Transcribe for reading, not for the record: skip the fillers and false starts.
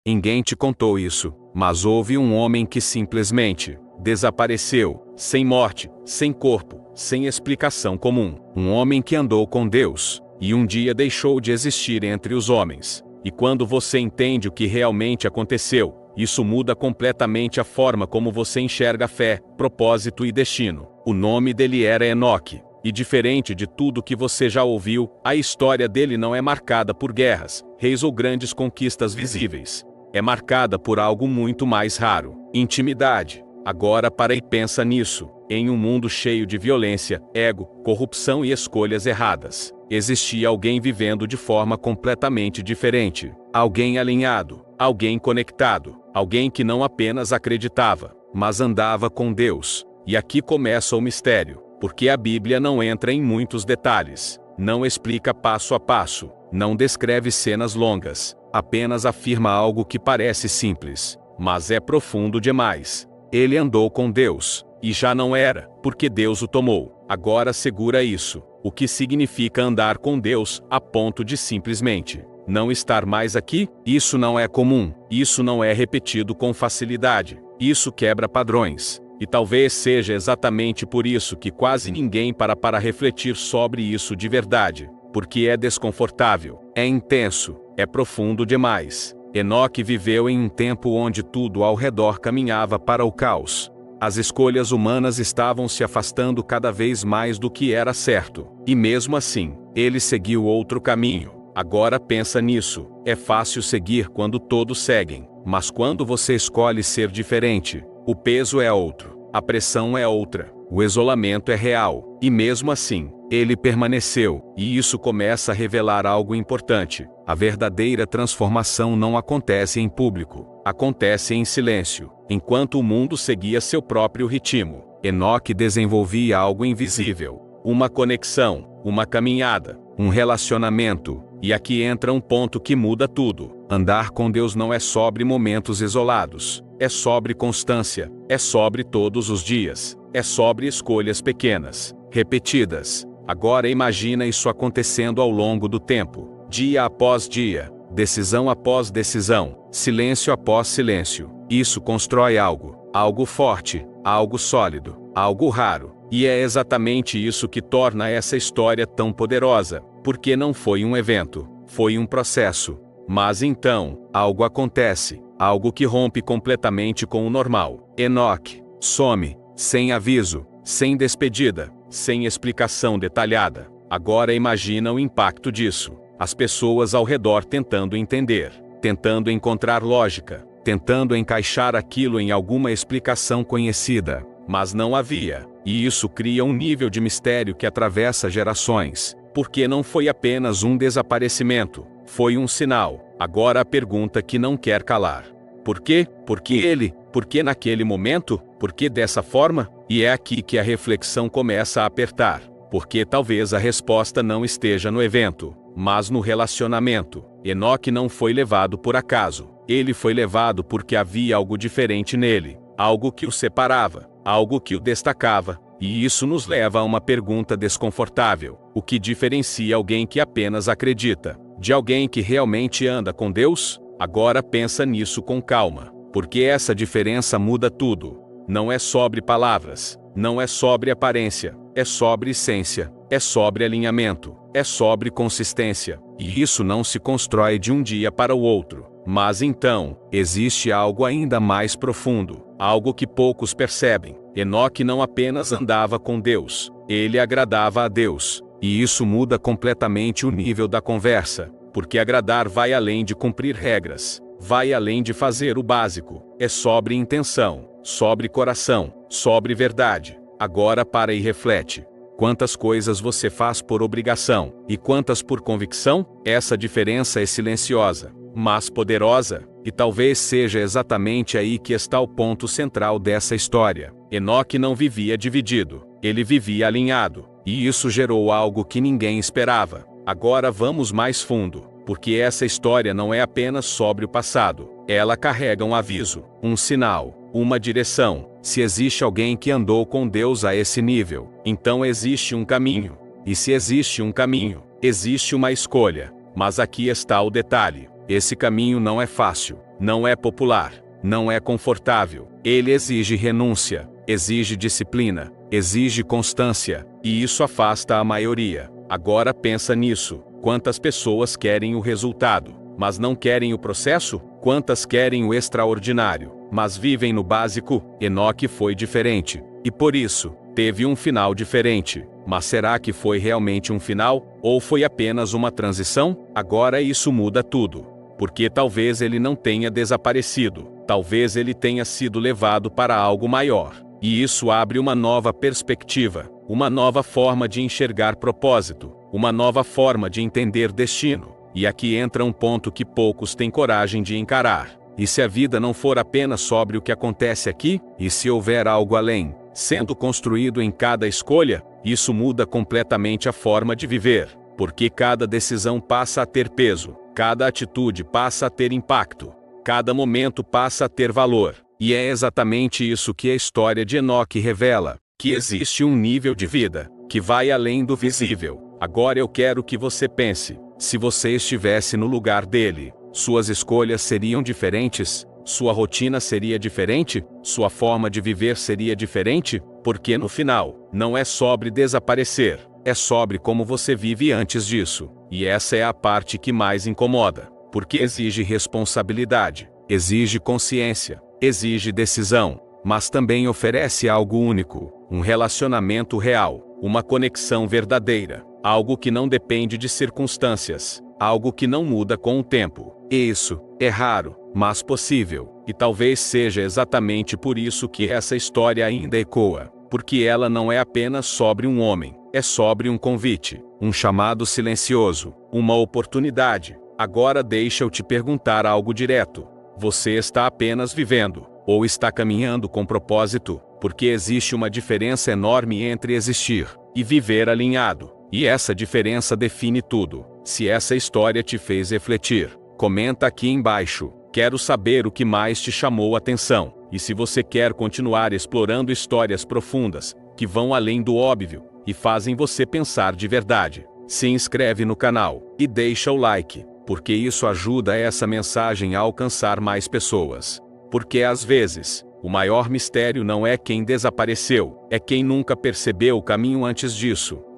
Ninguém te contou isso, mas houve um homem que simplesmente desapareceu, sem morte, sem corpo, sem explicação comum. Um homem que andou com Deus, e um dia deixou de existir entre os homens. E quando você entende o que realmente aconteceu, isso muda completamente a forma como você enxerga fé, propósito e destino. O nome dele era Enoque. E diferente de tudo que você já ouviu, a história dele não é marcada por guerras, reis ou grandes conquistas visíveis. É marcada por algo muito mais raro: intimidade. Agora para e pensa nisso. Em um mundo cheio de violência, ego, corrupção e escolhas erradas, existia alguém vivendo de forma completamente diferente. Alguém alinhado, alguém conectado, alguém que não apenas acreditava, mas andava com Deus. E aqui começa o mistério, porque a Bíblia não entra em muitos detalhes, não explica passo a passo, não descreve cenas longas, apenas afirma algo que parece simples, mas é profundo demais. Ele andou com Deus, e já não era, porque Deus o tomou. Agora segura isso. O que significa andar com Deus, a ponto de simplesmente não estar mais aqui? Isso não é comum, isso não é repetido com facilidade, isso quebra padrões. E talvez seja exatamente por isso que quase ninguém para refletir sobre isso de verdade, porque é desconfortável, é intenso, é profundo demais. Enoque viveu em um tempo onde tudo ao redor caminhava para o caos. As escolhas humanas estavam se afastando cada vez mais do que era certo. E mesmo assim, ele seguiu outro caminho. Agora pensa nisso. É fácil seguir quando todos seguem, mas quando você escolhe ser diferente, o peso é outro, a pressão é outra, o isolamento é real. E mesmo assim, ele permaneceu, e isso começa a revelar algo importante. A verdadeira transformação não acontece em público, acontece em silêncio. Enquanto o mundo seguia seu próprio ritmo, Enoque desenvolvia algo invisível, uma conexão, uma caminhada, um relacionamento. E aqui entra um ponto que muda tudo. Andar com Deus não é sobre momentos isolados, é sobre constância, é sobre todos os dias, é sobre escolhas pequenas, repetidas. Agora imagina isso acontecendo ao longo do tempo, dia após dia, decisão após decisão, silêncio após silêncio. Isso constrói algo forte, algo sólido, algo raro. E é exatamente isso que torna essa história tão poderosa, porque não foi um evento, foi um processo. Mas então, algo acontece, algo que rompe completamente com o normal. Enoque some, sem aviso, sem despedida, sem explicação detalhada. Agora imagina o impacto disso. As pessoas ao redor tentando entender, tentando encontrar lógica, tentando encaixar aquilo em alguma explicação conhecida, mas não havia. E isso cria um nível de mistério que atravessa gerações, porque não foi apenas um desaparecimento, foi um sinal. Agora a pergunta que não quer calar: por quê? Por que ele? Por que naquele momento? Por que dessa forma? E é aqui que a reflexão começa a apertar, porque talvez a resposta não esteja no evento, mas no relacionamento. Enoque não foi levado por acaso, ele foi levado porque havia algo diferente nele, algo que o separava, algo que o destacava. E isso nos leva a uma pergunta desconfortável: o que diferencia alguém que apenas acredita, de alguém que realmente anda com Deus? Agora pensa nisso com calma, porque essa diferença muda tudo. Não é sobre palavras, não é sobre aparência, é sobre essência, é sobre alinhamento, é sobre consistência. E isso não se constrói de um dia para o outro. Mas então, existe algo ainda mais profundo, algo que poucos percebem. Enoque não apenas andava com Deus, ele agradava a Deus. E isso muda completamente o nível da conversa, porque agradar vai além de cumprir regras, vai além de fazer o básico. É sobre intenção, sobre coração, sobre verdade. Agora para e reflete. Quantas coisas você faz por obrigação, e quantas por convicção? Essa diferença é silenciosa, mas poderosa, e talvez seja exatamente aí que está o ponto central dessa história. Enoque não vivia dividido, ele vivia alinhado, e isso gerou algo que ninguém esperava. Agora vamos mais fundo, porque essa história não é apenas sobre o passado, ela carrega um aviso, um sinal, uma direção. Se existe alguém que andou com Deus a esse nível, então existe um caminho. E se existe um caminho, existe uma escolha. Mas aqui está o detalhe: esse caminho não é fácil, não é popular, não é confortável. Ele exige renúncia, exige disciplina, exige constância, e isso afasta a maioria. Agora pensa nisso. Quantas pessoas querem o resultado, mas não querem o processo? Quantas querem o extraordinário, mas vivem no básico? Enoque foi diferente, e por isso, teve um final diferente. Mas será que foi realmente um final, ou foi apenas uma transição? Agora isso muda tudo. Porque talvez ele não tenha desaparecido, talvez ele tenha sido levado para algo maior. E isso abre uma nova perspectiva, uma nova forma de enxergar propósito, uma nova forma de entender destino. E aqui entra um ponto que poucos têm coragem de encarar. E se a vida não for apenas sobre o que acontece aqui? E se houver algo além, sendo construído em cada escolha? Isso muda completamente a forma de viver, porque cada decisão passa a ter peso, cada atitude passa a ter impacto, cada momento passa a ter valor. E é exatamente isso que a história de Enoque revela, que existe um nível de vida que vai além do visível. Agora eu quero que você pense, se você estivesse no lugar dele, suas escolhas seriam diferentes? Sua rotina seria diferente? Sua forma de viver seria diferente? Porque no final, não é sobre desaparecer, é sobre como você vive antes disso. E essa é a parte que mais incomoda, porque exige responsabilidade, exige consciência, exige decisão, mas também oferece algo único, um relacionamento real, uma conexão verdadeira, algo que não depende de circunstâncias, algo que não muda com o tempo. E isso é raro, mas possível, e talvez seja exatamente por isso que essa história ainda ecoa, porque ela não é apenas sobre um homem, é sobre um convite, um chamado silencioso, uma oportunidade. Agora deixa eu te perguntar algo direto. Você está apenas vivendo, ou está caminhando com propósito? Porque existe uma diferença enorme entre existir e viver alinhado, e essa diferença define tudo. Se essa história te fez refletir, comenta aqui embaixo. Quero saber o que mais te chamou a atenção. E se você quer continuar explorando histórias profundas, que vão além do óbvio, e fazem você pensar de verdade, se inscreve no canal, e deixa o like, porque isso ajuda essa mensagem a alcançar mais pessoas. Porque às vezes, o maior mistério não é quem desapareceu, é quem nunca percebeu o caminho antes disso.